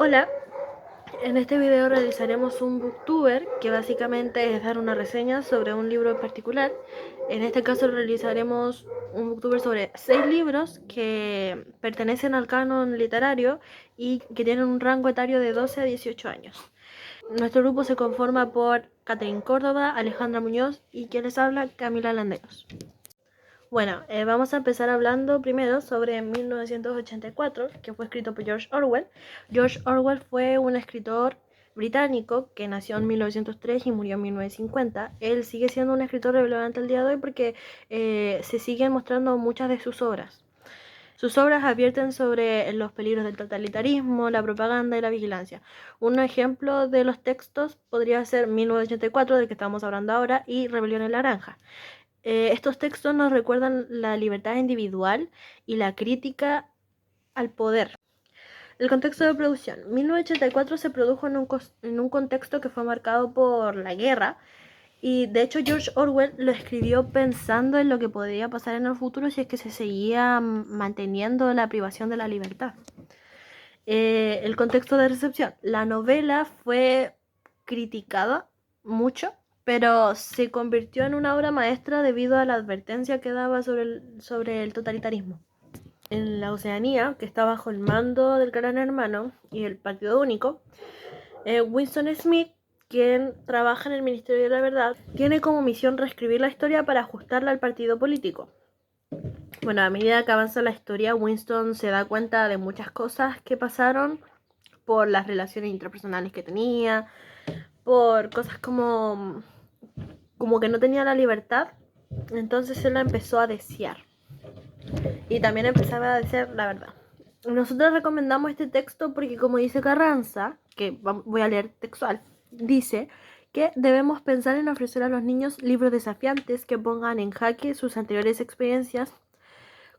Hola, en este video realizaremos un booktuber que básicamente es dar una reseña sobre un libro en particular. En este caso realizaremos un booktuber sobre 6 libros que pertenecen al canon literario y que tienen un rango etario de 12 a 18 años. Nuestro grupo se conforma por Catherine Córdoba, Alejandra Muñoz y quien les habla, Camila Landeros. Bueno, vamos a empezar hablando primero sobre 1984, que fue escrito por George Orwell. George Orwell fue un escritor británico que nació en 1903 y murió en 1950. Él sigue siendo un escritor relevante al día de hoy porque se siguen mostrando muchas de sus obras. Sus obras advierten sobre los peligros del totalitarismo, la propaganda y la vigilancia. Un ejemplo de los textos podría ser 1984, del que estamos hablando ahora, y Rebelión en la Granja. Estos textos nos recuerdan la libertad individual y la crítica al poder. El contexto de producción. 1984 se produjo en un contexto que fue marcado por la guerra y de hecho George Orwell lo escribió pensando en lo que podría pasar en el futuro si es que se seguía manteniendo la privación de la libertad. El contexto de recepción. La novela fue criticada mucho, pero se convirtió en una obra maestra debido a la advertencia que daba sobre el totalitarismo. En la Oceanía, que está bajo el mando del Gran Hermano y el Partido Único, Winston Smith, quien trabaja en el Ministerio de la Verdad, tiene como misión reescribir la historia para ajustarla al partido político. Bueno, a medida que avanza la historia, Winston se da cuenta de muchas cosas que pasaron por las relaciones interpersonales que tenía, por cosas como que no tenía la libertad. Entonces él la empezó a desear y también empezaba a desear la verdad. Nosotros recomendamos este texto porque, como dice Carranza, que voy a leer textual, dice que debemos pensar en ofrecer a los niños libros desafiantes que pongan en jaque sus anteriores experiencias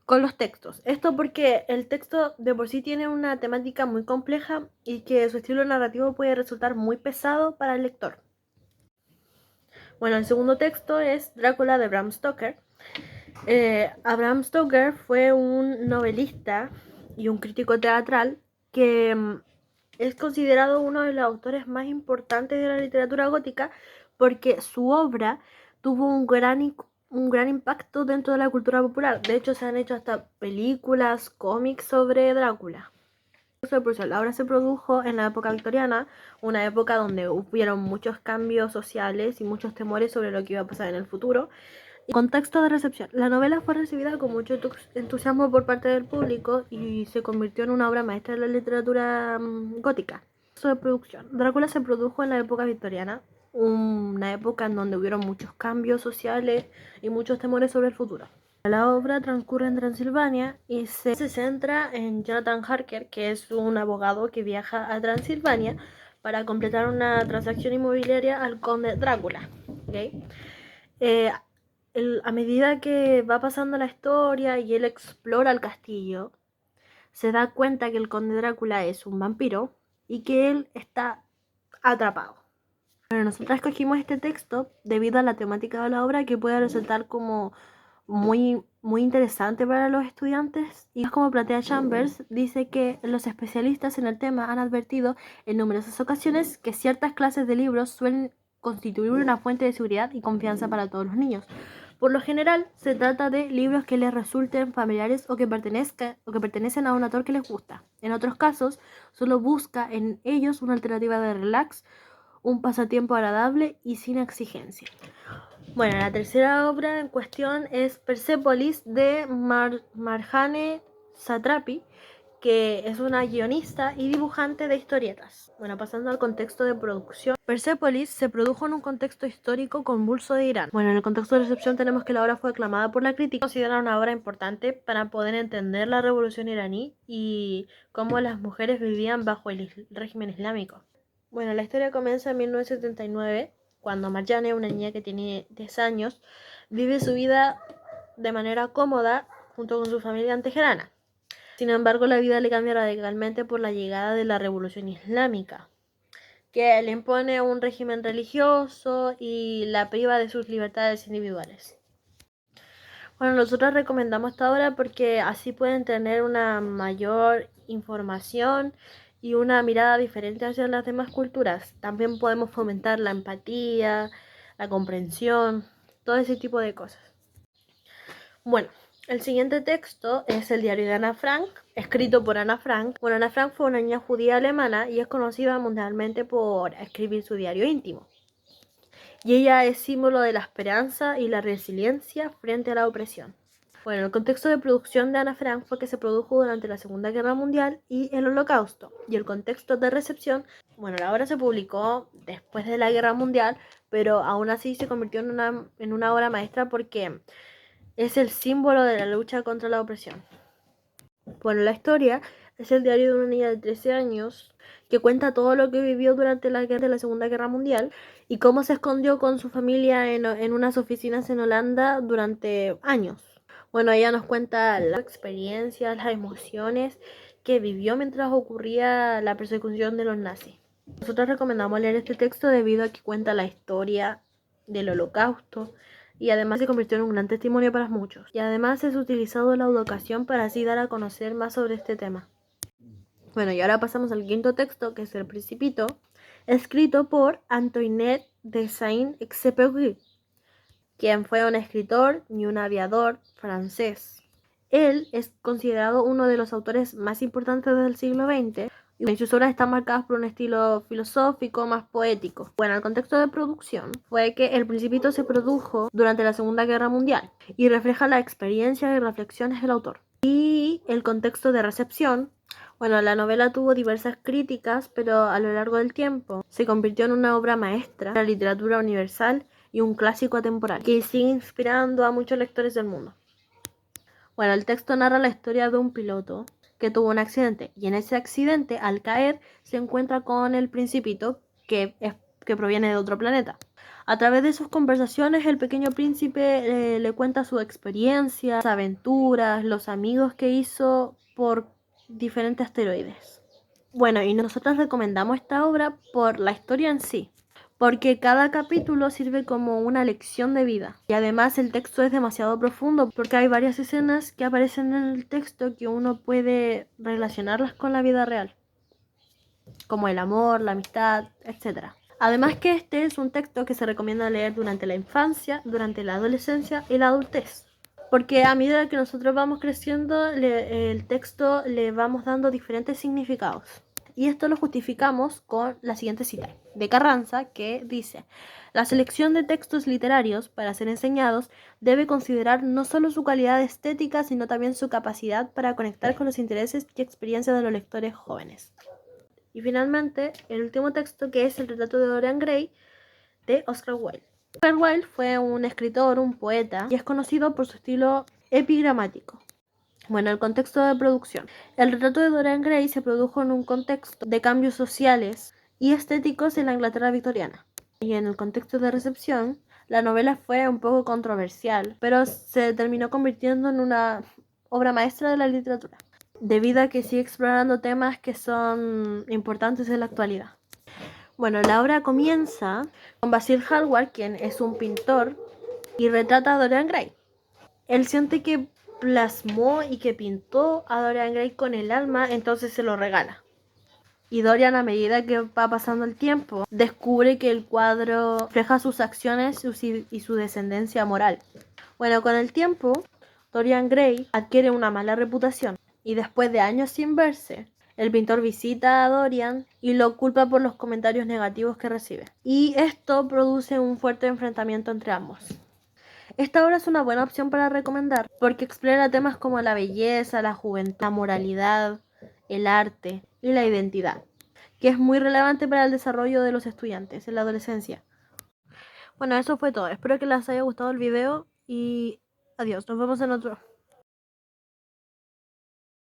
con los textos. Esto porque el texto de por sí tiene una temática muy compleja y que su estilo narrativo puede resultar muy pesado para el lector. Bueno, el segundo texto es Drácula de Bram Stoker. Bram Stoker fue un novelista y un crítico teatral que es considerado uno de los autores más importantes de la literatura gótica porque su obra tuvo un gran impacto dentro de la cultura popular. De hecho, se han hecho hasta películas, cómics sobre Drácula. La obra se produjo en la época victoriana, una época donde hubieron muchos cambios sociales y muchos temores sobre lo que iba a pasar en el futuro. Contexto de recepción. La novela fue recibida con mucho entusiasmo por parte del público y se convirtió en una obra maestra de la literatura gótica. De producción. Drácula se produjo en la época victoriana, una época en donde hubieron muchos cambios sociales y muchos temores sobre el futuro. La obra transcurre en Transilvania y se centra en Jonathan Harker, que es un abogado que viaja a Transilvania para completar una transacción inmobiliaria al conde Drácula. ¿Okay? A medida que va pasando la historia y él explora el castillo, se da cuenta que el conde Drácula es un vampiro y que él está atrapado. Bueno, nosotros escogimos este texto debido a la temática de la obra, que puede resultar como muy interesante para los estudiantes. Y como plantea Chambers, dice que los especialistas en el tema han advertido en numerosas ocasiones que ciertas clases de libros suelen constituir una fuente de seguridad y confianza para todos los niños. Por lo general, se trata de libros que les resulten familiares o que pertenecen a un autor que les gusta. En otros casos, solo busca en ellos una alternativa de relax, un pasatiempo agradable y sin exigencia. Bueno, la tercera obra en cuestión es Persepolis de Marjane Satrapi, que es una guionista y dibujante de historietas. Bueno, pasando al contexto de producción. Persepolis se produjo en un contexto histórico convulso de Irán. Bueno, en el contexto de recepción tenemos que la obra fue aclamada por la crítica, considerada una obra importante para poder entender la revolución iraní y cómo las mujeres vivían bajo el régimen islámico. Bueno, la historia comienza en 1979, cuando Marjane, una niña que tiene 10 años, vive su vida de manera cómoda junto con su familia en Teherán. Sin embargo, la vida le cambia radicalmente por la llegada de la revolución islámica, que le impone un régimen religioso y la priva de sus libertades individuales. Bueno, nosotros recomendamos esta obra porque así pueden tener una mayor información y una mirada diferente hacia las demás culturas. También podemos fomentar la empatía, la comprensión, todo ese tipo de cosas. Bueno, el siguiente texto es el diario de Ana Frank, escrito por Ana Frank. Bueno, Ana Frank fue una niña judía alemana y es conocida mundialmente por escribir su diario íntimo. Y ella es símbolo de la esperanza y la resiliencia frente a la opresión. Bueno, el contexto de producción de Ana Frank fue que se produjo durante la Segunda Guerra Mundial y el Holocausto. Y el contexto de recepción, bueno, la obra se publicó después de la Guerra Mundial, pero aún así se convirtió en una obra maestra porque es el símbolo de la lucha contra la opresión. Bueno, la historia es el diario de una niña de 13 años que cuenta todo lo que vivió durante la Segunda Guerra Mundial y cómo se escondió con su familia en unas oficinas en Holanda durante años. Bueno, ella nos cuenta las experiencias, las emociones que vivió mientras ocurría la persecución de los nazis. Nosotros recomendamos leer este texto debido a que cuenta la historia del Holocausto y además se convirtió en un gran testimonio para muchos. Y además es utilizado la educación para así dar a conocer más sobre este tema. Bueno, y ahora pasamos al quinto texto, que es El Principito, escrito por Antoinette de Saint-Exupéry, quien fue un escritor y un aviador francés. Él es considerado uno de los autores más importantes del siglo XX y sus obras están marcadas por un estilo filosófico más poético. Bueno, el contexto de producción fue que El Principito se produjo durante la Segunda Guerra Mundial y refleja la experiencia y reflexiones del autor. Y el contexto de recepción, bueno, la novela tuvo diversas críticas, pero a lo largo del tiempo se convirtió en una obra maestra de la literatura universal y un clásico atemporal que sigue inspirando a muchos lectores del mundo. Bueno, el texto narra la historia de un piloto que tuvo un accidente y en ese accidente, al caer, se encuentra con el Principito que proviene de otro planeta. A través de sus conversaciones, el pequeño príncipe le cuenta su experiencia, sus aventuras, los amigos que hizo por diferentes asteroides. Bueno, y nosotros recomendamos esta obra por la historia en sí, porque cada capítulo sirve como una lección de vida. Y además el texto es demasiado profundo porque hay varias escenas que aparecen en el texto que uno puede relacionarlas con la vida real, como el amor, la amistad, etc. Además que este es un texto que se recomienda leer durante la infancia, durante la adolescencia y la adultez. Porque a medida que nosotros vamos creciendo, el texto le vamos dando diferentes significados. Y esto lo justificamos con la siguiente cita de Carranza, que dice: la selección de textos literarios para ser enseñados debe considerar no solo su calidad estética, sino también su capacidad para conectar con los intereses y experiencias de los lectores jóvenes. Y finalmente, el último texto, que es El retrato de Dorian Gray, de Oscar Wilde. Oscar Wilde fue un escritor, un poeta, y es conocido por su estilo epigramático. Bueno, el contexto de producción. El retrato de Dorian Gray se produjo en un contexto de cambios sociales y estéticos en la Inglaterra victoriana. Y en el contexto de recepción, la novela fue un poco controversial, pero se terminó convirtiendo en una obra maestra de la literatura, debido a que sigue explorando temas que son importantes en la actualidad. Bueno, la obra comienza con Basil Hallward, quien es un pintor, y retrata a Dorian Gray. Él siente que plasmó y que pintó a Dorian Gray con el alma, entonces se lo regala. Y Dorian, a medida que va pasando el tiempo, descubre que el cuadro refleja sus acciones y su descendencia moral. Bueno, con el tiempo, Dorian Gray adquiere una mala reputación y después de años sin verse, el pintor visita a Dorian y lo culpa por los comentarios negativos que recibe. Y esto produce un fuerte enfrentamiento entre ambos. Esta obra es una buena opción para recomendar porque explora temas como la belleza, la juventud, la moralidad, el arte y la identidad, que es muy relevante para el desarrollo de los estudiantes en la adolescencia. Bueno, eso fue todo. Espero que les haya gustado el video y adiós. Nos vemos en otro.